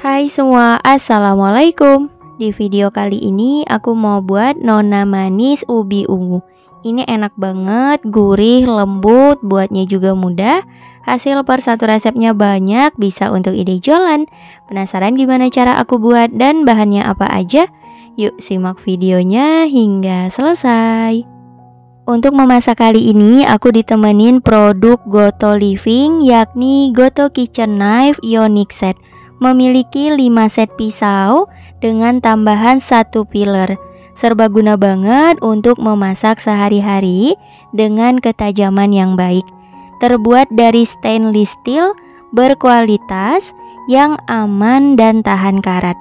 Hai semua, assalamualaikum. Di video kali ini aku mau buat nona manis ubi ungu. Ini enak banget, gurih, lembut, buatnya juga mudah. Hasil per satu resepnya banyak, bisa untuk ide jualan. Penasaran gimana cara aku buat dan bahannya apa aja? Yuk simak videonya hingga selesai. Untuk memasak kali ini aku ditemenin produk Goto Living, yakni Goto Kitchen Knife Ionic Set. Memiliki 5 set pisau dengan tambahan 1 piler. Serbaguna banget untuk memasak sehari-hari dengan ketajaman yang baik. Terbuat dari stainless steel berkualitas yang aman dan tahan karat.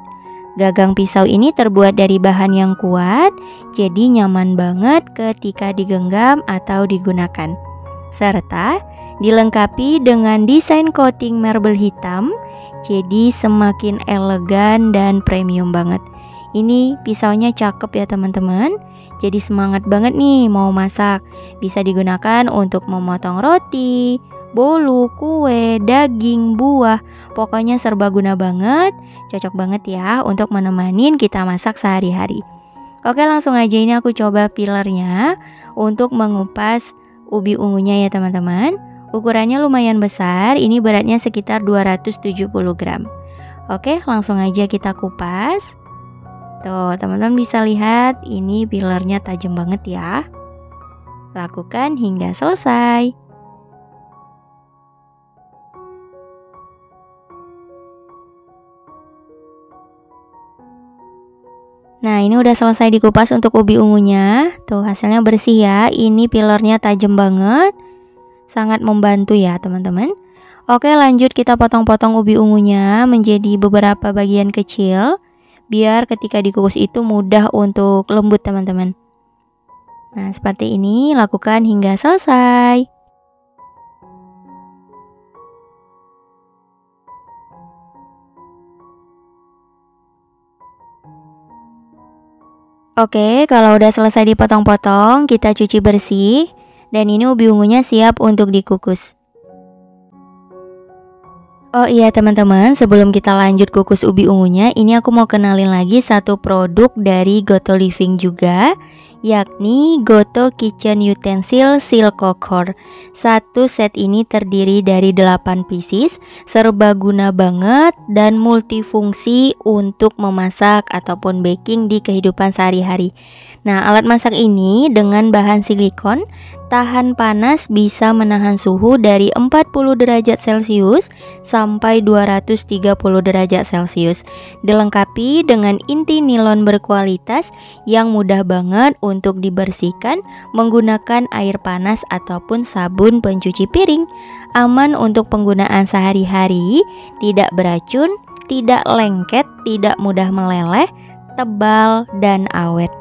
Gagang pisau ini terbuat dari bahan yang kuat, jadi nyaman banget ketika digenggam atau digunakan. Serta dilengkapi dengan desain coating marble hitam, jadi semakin elegan dan premium banget. Ini pisaunya cakep ya teman-teman. Jadi semangat banget nih mau masak. Bisa digunakan untuk memotong roti, bolu, kue, daging, buah. Pokoknya serbaguna banget. Cocok banget ya untuk menemani kita masak sehari-hari. Oke, langsung aja ini aku coba pilernya untuk mengupas ubi ungunya ya teman-teman. Ukurannya lumayan besar, ini beratnya sekitar 270 gram. Oke, langsung aja kita kupas. Tuh, teman-teman bisa lihat ini pilernya tajam banget ya. Lakukan hingga selesai. Nah, ini udah selesai dikupas untuk ubi ungunya. Tuh, hasilnya bersih ya. Ini pilernya tajam banget. Sangat membantu ya teman-teman. Oke, lanjut kita potong-potong ubi ungunya menjadi beberapa bagian kecil, biar ketika dikukus itu mudah untuk lembut teman-teman. Nah, seperti ini, lakukan hingga selesai. Oke, kalau udah selesai dipotong-potong, kita cuci bersih. Dan ini ubi ungunya siap untuk dikukus. Oh iya teman-teman, sebelum kita lanjut kukus ubi ungunya, ini aku mau kenalin lagi satu produk dari Goto Living juga, yakni Goto Kitchen Utensil Silco Core. Satu set ini terdiri dari 8 pieces, serbaguna banget dan multifungsi untuk memasak ataupun baking di kehidupan sehari-hari. Nah, alat masak ini dengan bahan silikon, tahan panas, bisa menahan suhu dari 40 derajat Celcius sampai 230 derajat Celcius. Dilengkapi dengan inti nilon berkualitas yang mudah banget untuk dibersihkan menggunakan air panas ataupun sabun pencuci piring. Aman untuk penggunaan sehari-hari, tidak beracun, tidak lengket, tidak mudah meleleh, tebal dan awet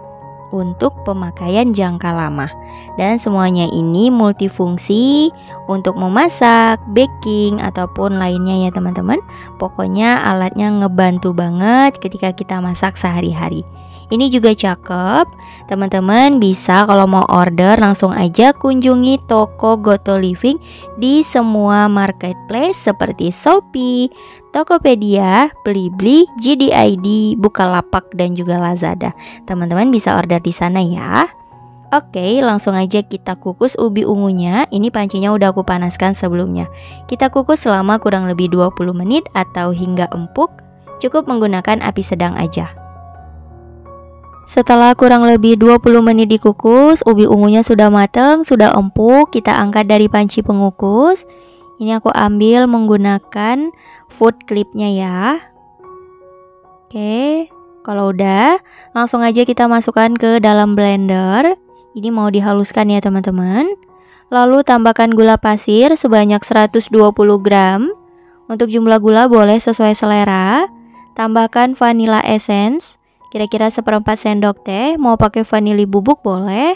untuk pemakaian jangka lama. Dan semuanya ini multifungsi untuk memasak, baking ataupun lainnya ya teman-teman. Pokoknya alatnya ngebantu banget ketika kita masak sehari-hari. Ini juga cakep. Teman-teman bisa kalau mau order langsung aja kunjungi toko Goto Living di semua marketplace seperti Shopee, Tokopedia, Blibli, JD.id, Bukalapak dan juga Lazada. Teman-teman bisa order di sana ya. Oke, langsung aja kita kukus ubi ungunya. Ini pancinya udah aku panaskan sebelumnya. Kita kukus selama kurang lebih 20 menit atau hingga empuk. Cukup menggunakan api sedang aja. Setelah kurang lebih 20 menit dikukus, ubi ungunya sudah matang, sudah empuk. Kita angkat dari panci pengukus. Ini aku ambil menggunakan food clipnya ya. Oke, kalau udah, langsung aja kita masukkan ke dalam blender. Ini mau dihaluskan ya teman-teman. Lalu tambahkan gula pasir sebanyak 120 gram. Untuk jumlah gula boleh sesuai selera. Tambahkan vanilla essence, kira-kira 1/4 sendok teh. Mau pakai vanili bubuk boleh.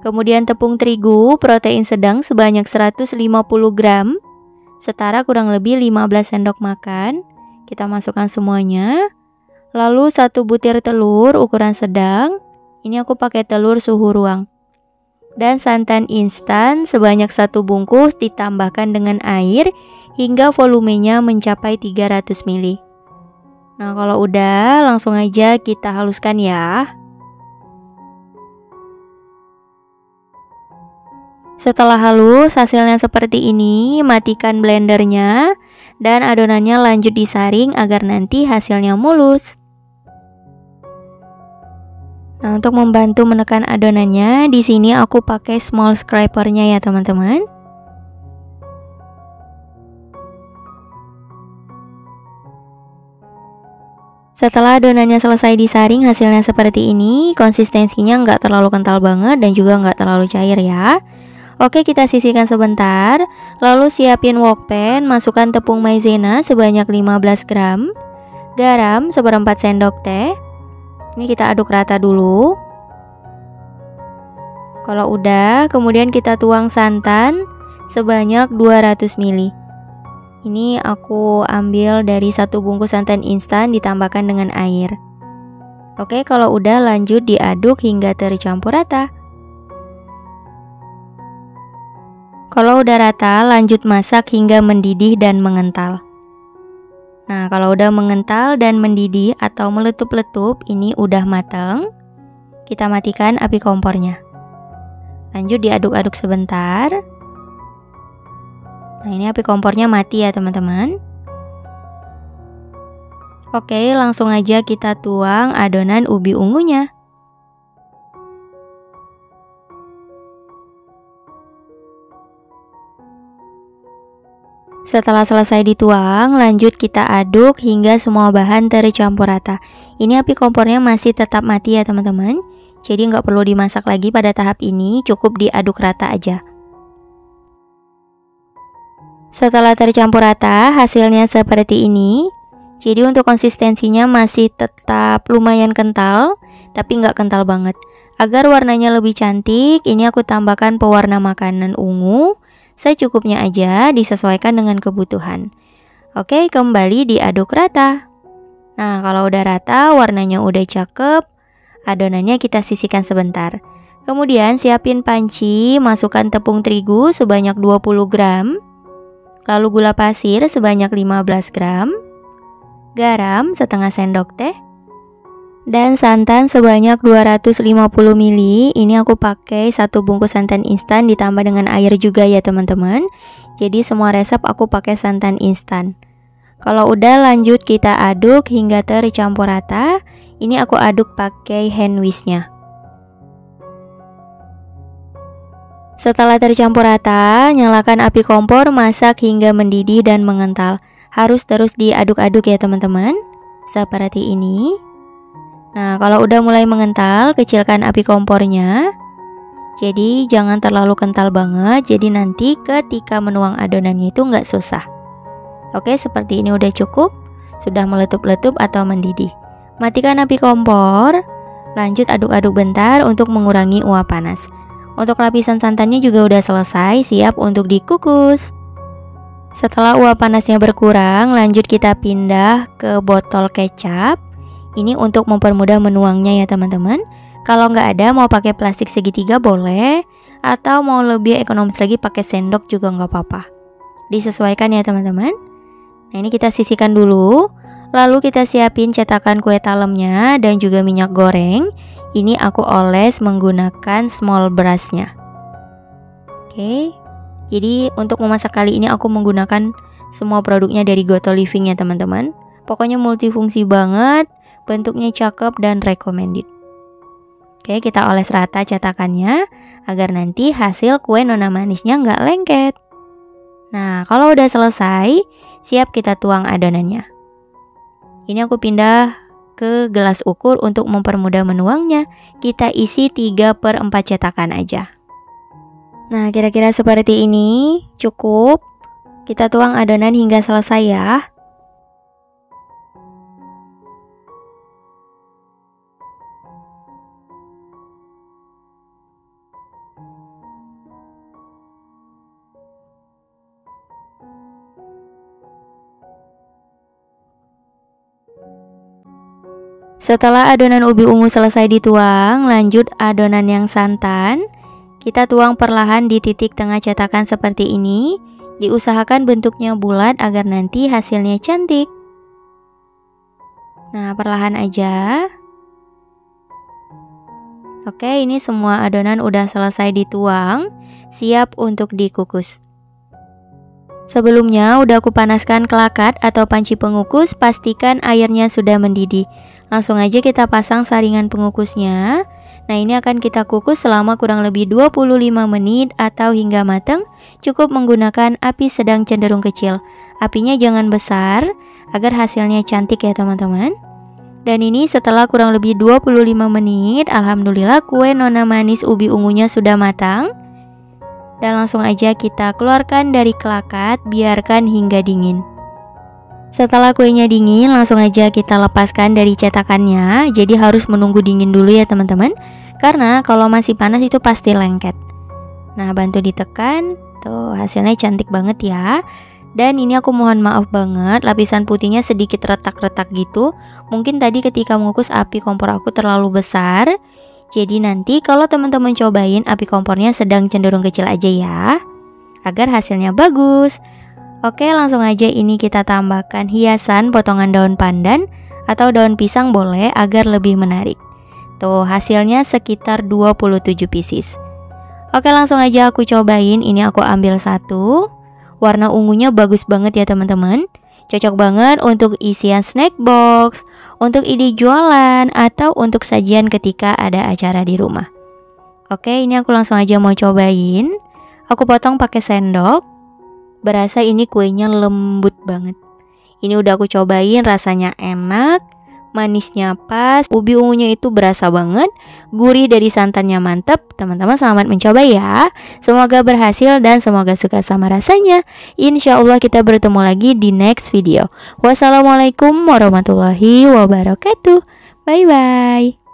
Kemudian tepung terigu protein sedang sebanyak 150 gram, setara kurang lebih 15 sendok makan. Kita masukkan semuanya. Lalu 1 butir telur ukuran sedang. Ini aku pakai telur suhu ruang. Dan santan instan sebanyak 1 bungkus ditambahkan dengan air hingga volumenya mencapai 300 ml. Nah, kalau udah, langsung aja kita haluskan ya. Setelah halus, hasilnya seperti ini, matikan blendernya dan adonannya lanjut disaring agar nanti hasilnya mulus. Nah, untuk membantu menekan adonannya, di sini aku pakai small scrapernya ya, teman-teman. Setelah adonannya selesai disaring, hasilnya seperti ini. Konsistensinya nggak terlalu kental banget dan juga nggak terlalu cair ya. Oke, kita sisihkan sebentar. Lalu siapin wok pan, masukkan tepung maizena sebanyak 15 gram, garam 1/4 sendok teh. Ini kita aduk rata dulu. Kalau udah, kemudian kita tuang santan sebanyak 200 ml. Ini aku ambil dari 1 bungkus santan instan ditambahkan dengan air. Oke, kalau udah lanjut diaduk hingga tercampur rata. Kalau udah rata, lanjut masak hingga mendidih dan mengental. Nah, kalau udah mengental dan mendidih atau meletup-letup, ini udah matang. Kita matikan api kompornya. Lanjut diaduk-aduk sebentar. Nah, ini api kompornya mati ya, teman-teman. Oke, langsung aja kita tuang adonan ubi ungunya. Setelah selesai dituang, lanjut kita aduk hingga semua bahan tercampur rata. Ini api kompornya masih tetap mati ya, teman-teman. Jadi nggak perlu dimasak lagi pada tahap ini, cukup diaduk rata aja. Setelah tercampur rata, hasilnya seperti ini. Jadi untuk konsistensinya masih tetap lumayan kental, tapi nggak kental banget. Agar warnanya lebih cantik, ini aku tambahkan pewarna makanan ungu. Secukupnya aja, disesuaikan dengan kebutuhan. Oke, kembali diaduk rata. Nah, kalau udah rata, warnanya udah cakep, adonannya kita sisihkan sebentar. Kemudian siapin panci, masukkan tepung terigu sebanyak 20 gram. Lalu gula pasir sebanyak 15 gram, garam setengah sendok teh, dan santan sebanyak 250 ml. Ini aku pakai 1 bungkus santan instan ditambah dengan air juga ya, teman-teman. Jadi semua resep aku pakai santan instan. Kalau udah, lanjut kita aduk hingga tercampur rata. Ini aku aduk pakai hand whisk-nya. Setelah tercampur rata, nyalakan api kompor, masak hingga mendidih dan mengental. Harus terus diaduk-aduk ya, teman-teman. Seperti ini. Nah, kalau udah mulai mengental, kecilkan api kompornya. Jadi jangan terlalu kental banget, jadi nanti ketika menuang adonannya itu nggak susah. Oke, seperti ini udah cukup. Sudah meletup-letup atau mendidih. Matikan api kompor. Lanjut aduk-aduk bentar untuk mengurangi uap panas. Untuk lapisan santannya juga udah selesai, siap untuk dikukus. Setelah uap panasnya berkurang, lanjut kita pindah ke botol kecap. Ini untuk mempermudah menuangnya ya, teman-teman. Kalau nggak ada, mau pakai plastik segitiga boleh, atau mau lebih ekonomis lagi pakai sendok juga nggak apa-apa. Disesuaikan ya, teman-teman. Nah, ini kita sisihkan dulu. Lalu kita siapin cetakan kue talemnya dan juga minyak goreng. Ini aku oles menggunakan small brush-nya. Oke. Jadi untuk memasak kali ini aku menggunakan semua produknya dari Goto Living ya, teman-teman. Pokoknya multifungsi banget, bentuknya cakep dan recommended. Oke, kita oles rata cetakannya agar nanti hasil kue nona manisnya nggak lengket. Nah, kalau udah selesai, siap kita tuang adonannya. Ini aku pindah ke gelas ukur untuk mempermudah menuangnya. Kita isi 3/4 cetakan aja. Nah, kira-kira seperti ini cukup. Kita tuang adonan hingga selesai ya. Setelah adonan ubi ungu selesai dituang, lanjut adonan yang santan. Kita tuang perlahan di titik tengah cetakan seperti ini. Diusahakan bentuknya bulat agar nanti hasilnya cantik. Nah, perlahan aja. Oke, ini semua adonan udah selesai dituang, siap untuk dikukus. Sebelumnya udah aku panaskan kelakat atau panci pengukus, pastikan airnya sudah mendidih. Langsung aja kita pasang saringan pengukusnya. Nah, ini akan kita kukus selama kurang lebih 25 menit atau hingga matang. Cukup menggunakan api sedang cenderung kecil. Apinya jangan besar agar hasilnya cantik ya teman-teman. Dan ini setelah kurang lebih 25 menit, alhamdulillah kue Nona Manis ubi ungunya sudah matang. Dan langsung aja kita keluarkan dari kelakat, biarkan hingga dingin. Setelah kuenya dingin, langsung aja kita lepaskan dari cetakannya. Jadi harus menunggu dingin dulu ya teman-teman, karena kalau masih panas itu pasti lengket. Nah, bantu ditekan, tuh hasilnya cantik banget ya. Dan ini aku mohon maaf banget, lapisan putihnya sedikit retak-retak gitu. Mungkin tadi ketika mengukus api kompor aku terlalu besar. Jadi nanti kalau teman-teman cobain, api kompornya sedang cenderung kecil aja ya, agar hasilnya bagus. Oke, langsung aja ini kita tambahkan hiasan potongan daun pandan atau daun pisang boleh agar lebih menarik. Tuh hasilnya sekitar 27 pieces. Oke, langsung aja aku cobain. Ini aku ambil satu. Warna ungunya bagus banget ya teman-teman. Cocok banget untuk isian snack box, untuk ide jualan, atau untuk sajian ketika ada acara di rumah. Oke, ini aku langsung aja mau cobain. Aku potong pakai sendok. Berasa ini kuenya lembut banget. Ini udah aku cobain, rasanya enak, manisnya pas, ubi ungunya itu berasa banget, gurih dari santannya mantep. Teman-teman selamat mencoba ya. Semoga berhasil dan semoga suka sama rasanya. Insya Allah kita bertemu lagi di next video. Wassalamualaikum warahmatullahi wabarakatuh. Bye bye.